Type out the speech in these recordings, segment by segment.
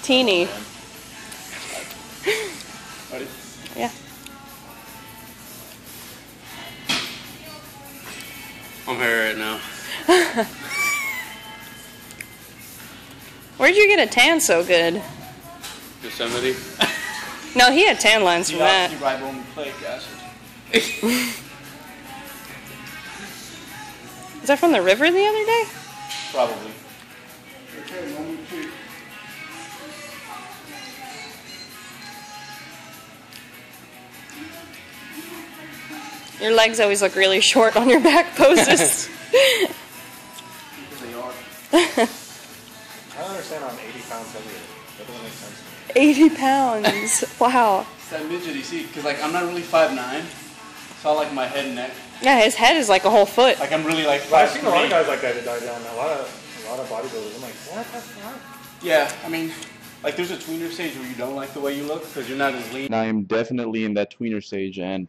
Teeny. Ready? Yeah. I'm here right now. Where'd you get a tan so good? Yosemite. No, he had tan lines from that. Ribonucleic acid. Is that from the river the other day? Probably. Okay, moment two. Your legs always look really short on your back poses. Because they are. I don't understand how I'm 80 pounds heavier. That doesn't make sense to me. 80 pounds. Wow. It's that midget, you see, because like I'm not really 5'9", so I like my head and neck. Yeah, his head is like a whole foot. Like I'm really like. I've seen a lot of guys like that die down. A lot of bodybuilders. I'm like, what? That's not. Yeah, I mean, like there's a tweener stage where you don't like the way you look because you're not as lean. I am definitely in that tweener stage, and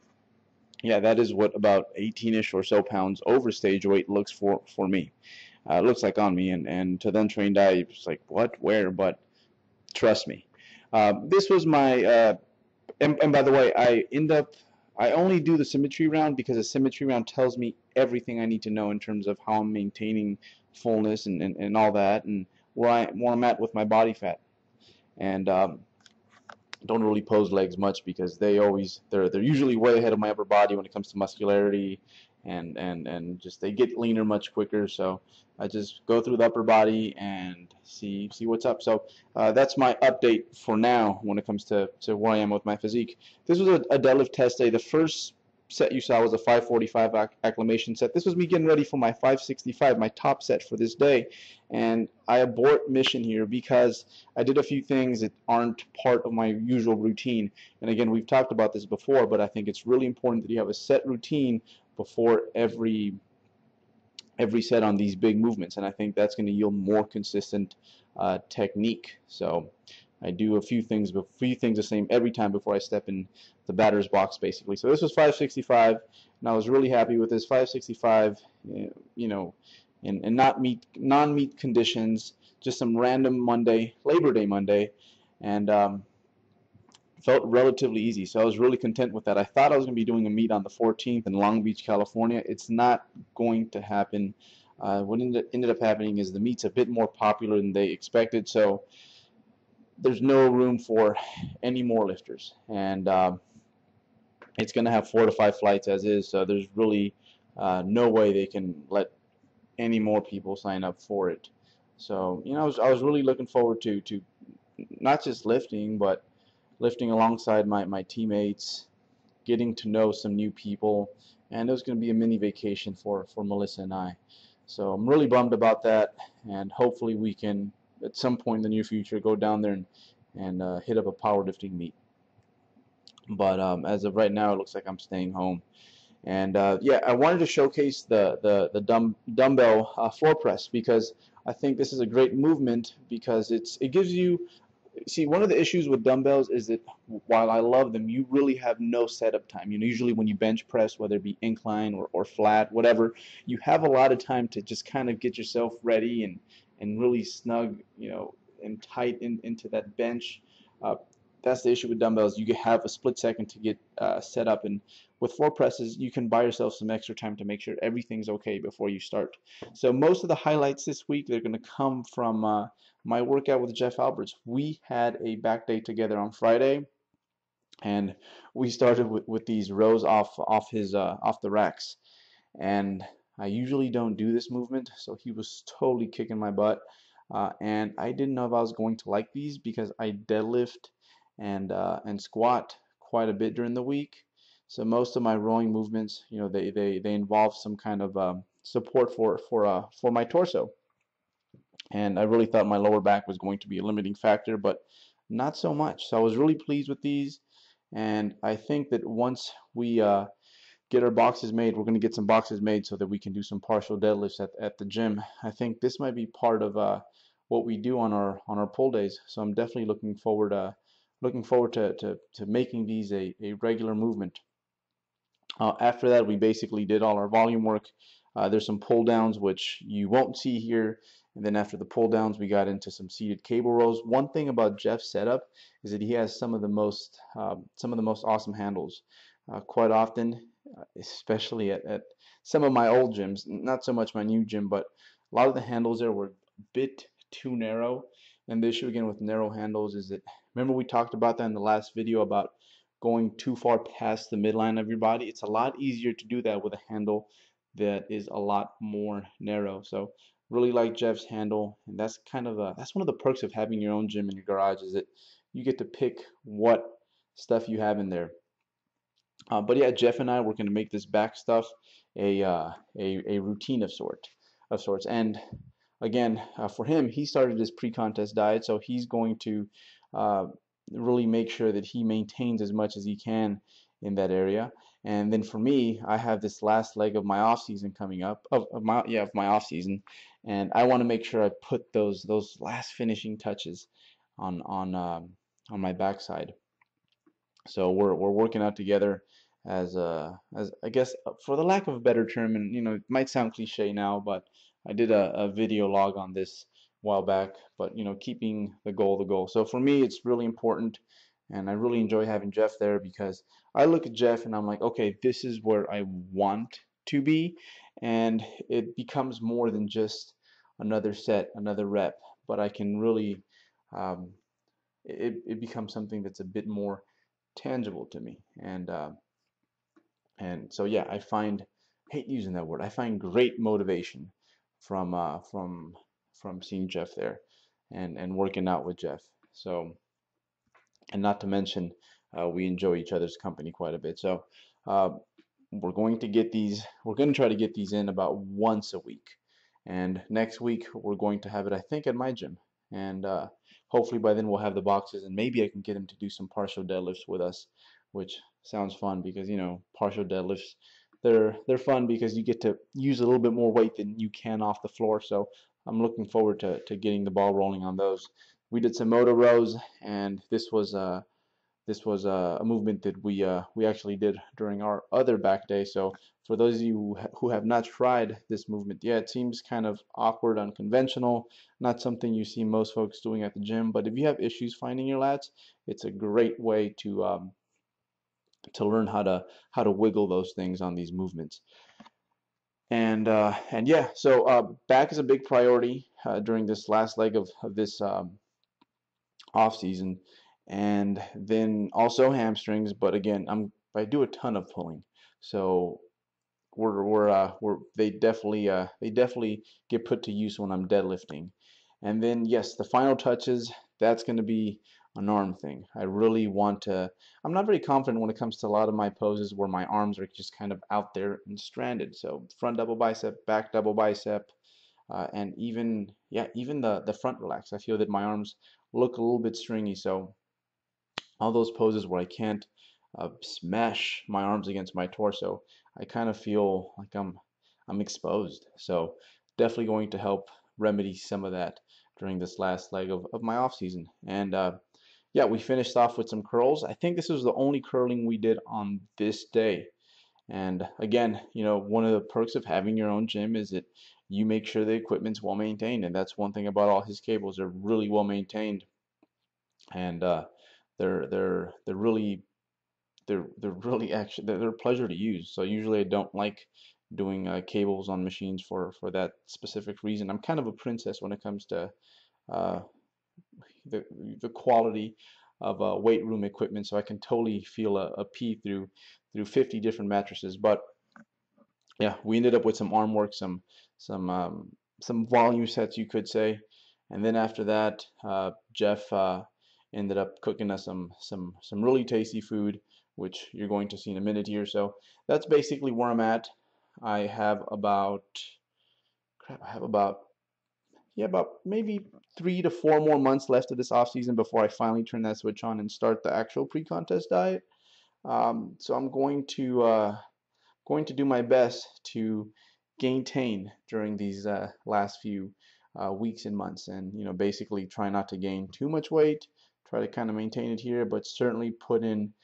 yeah, that is what about 18-ish or so pounds over stage weight looks for me. It looks like on me, and to the untrained eye, it's like, what, where? But trust me. This was my, and by the way, I only do the symmetry round because the symmetry round tells me everything I need to know in terms of how I'm maintaining fullness and all that, and where I'm at with my body fat. And don't really pose legs much because they're usually way ahead of my upper body when it comes to muscularity, and just they get leaner much quicker. So I just go through the upper body and see what's up. So that's my update for now when it comes to where I am with my physique. This was a deadlift test day. The first set you saw was a 545 acclimation set. This was me getting ready for my 565, my top set for this day, and I abort mission here because I did a few things that aren't part of my usual routine. And again, we've talked about this before, but I think it's really important that you have a set routine before every set on these big movements, and I think that's going to yield more consistent technique. So I do a few things the same every time before I step in the batter's box, basically. So this was 565, and I was really happy with this 565. You know, in non-meet conditions, just some random Labor Day Monday, and felt relatively easy. So I was really content with that. I thought I was going to be doing a meet on the 14th in Long Beach, California. It's not going to happen. What ended up happening is the meet's a bit more popular than they expected, so there's no room for any more lifters, and it's going to have 4 to 5 flights as is, so there's really no way they can let any more people sign up for it. So, you know, I was really looking forward to not just lifting, but lifting alongside my teammates, getting to know some new people, and it was going to be a mini vacation for Melissa and I. So I'm really bummed about that, and hopefully we can at some point in the near future go down there and hit up a powerlifting meet. But as of right now, it looks like I'm staying home. And yeah, I wanted to showcase the dumbbell floor press because I think this is a great movement because it gives you. See, one of the issues with dumbbells is that while I love them, you really have no setup time. You know, usually when you bench press, whether it be incline or flat, whatever, you have a lot of time to just kind of get yourself ready and really snug, you know, and tight into that bench. That's the issue with dumbbells. You have a split second to get set up, and with floor presses, you can buy yourself some extra time to make sure everything's okay before you start. So most of the highlights this week, they're going to come from my workout with Jeff Alberts. We had a back day together on Friday, and we started with these rows off the racks. And I usually don't do this movement, so he was totally kicking my butt. And I didn't know if I was going to like these because I deadlift and squat quite a bit during the week. So most of my rowing movements, you know, they involve some kind of support for my torso. And I really thought my lower back was going to be a limiting factor, but not so much. So I was really pleased with these, and I think that once we get our boxes made, we're going to get some boxes made so that we can do some partial deadlifts at the gym. I think this might be part of what we do on our pull days. So I'm definitely looking forward to making these a regular movement. After that, we basically did all our volume work. There's some pull downs which you won't see here, And then after the pull downs, we got into some seated cable rows. One thing about Jeff's setup is that he has some of the most awesome handles. Quite often, especially at some of my old gyms, not so much my new gym, but a lot of the handles there were a bit too narrow. And the issue again with narrow handles is that, remember we talked about that in the last video about going too far past the midline of your body. It's a lot easier to do that with a handle that is a lot more narrow. So really like Jeff's handle, and that's that's one of the perks of having your own gym in your garage, is that you get to pick what stuff you have in there. But yeah, Jeff and I were going to make this back stuff a routine of sorts. And again, for him, he started his pre-contest diet, so he's going to uh, really make sure that he maintains as much as he can in that area. And then for me, I have this last leg of my off season coming up, of my off season, and I want to make sure I put those last finishing touches on my backside. So we're working out together as I guess, for the lack of a better term, and it might sound cliche now, but I did a video log on this a while back. But keeping the goal the goal. So for me, it's really important, and I really enjoy having Jeff there, because I look at Jeff and I'm like, okay, this is where I want to be, and it becomes more than just another set, another rep, but I can really um, it becomes something that's a bit more tangible to me. And so yeah, hate using that word, I find great motivation from from seeing Jeff there, and working out with Jeff. So, and not to mention, we enjoy each other's company quite a bit. So uh, we're going to try to get these in about once a week, and next week we're going to have it, I think, at my gym. And hopefully by then we'll have the boxes, and maybe I can get him to do some partial deadlifts with us, which sounds fun, because partial deadlifts, they're fun because you get to use a little bit more weight than you can off the floor. So I'm looking forward to getting the ball rolling on those. We did some motor rows, and this was a movement that we actually did during our other back day. So for those of you who have not tried this movement, yeah, it seems kind of awkward, unconventional, not something you see most folks doing at the gym. But if you have issues finding your lats, it's a great way to learn how to wiggle those things on these movements. And yeah, so back is a big priority during this last leg of this off season, and then also hamstrings. But again, I do a ton of pulling, so they definitely get put to use when I'm deadlifting. And then yes, the final touches, that's going to be an arm thing. I really want to. I'm not very confident when it comes to a lot of my poses where my arms are just kind of out there and stranded. So front double bicep, back double bicep, and even the front relax. I feel that my arms look a little bit stringy. So all those poses where I can't smash my arms against my torso, I kind of feel like I'm exposed. So definitely going to help remedy some of that during this last leg of my off season. And yeah, we finished off with some curls. I think this was the only curling we did on this day. And again, one of the perks of having your own gym is that you make sure the equipment's well maintained, and that's one thing about all his cables. They're really well maintained, and they're really actually they're a pleasure to use. So usually I don't like doing cables on machines for that specific reason. I'm kind of a princess when it comes to uh, the quality of weight room equipment, so I can totally feel a pee through 50 different mattresses. But yeah, we ended up with some arm work, some volume sets, you could say. And then after that, Jeff ended up cooking us some really tasty food, which you're going to see in a minute here. So that's basically where I'm at. I have about crap, I have about about maybe 3 to 4 more months left of this off season before I finally turn that switch on and start the actual pre-contest diet. So I'm going to do my best to gain during these last few weeks and months, and basically try not to gain too much weight, try to kind of maintain it here, but certainly put in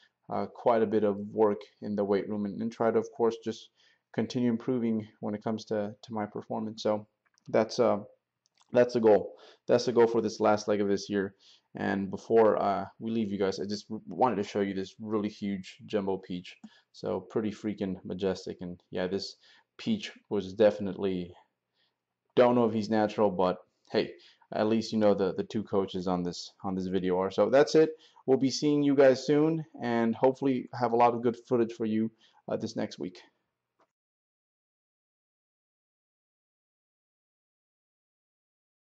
quite a bit of work in the weight room, and try to, of course, just continue improving when it comes to my performance. So that's That's the goal. That's the goal for this last leg of this year. And before we leave you guys, I just wanted to show you this really huge jumbo peach. So pretty freaking majestic. And yeah, this peach was definitely, don't know if he's natural, but hey, at least you know the two coaches on this video are. So that's it. We'll be seeing you guys soon, and hopefully have a lot of good footage for you this next week.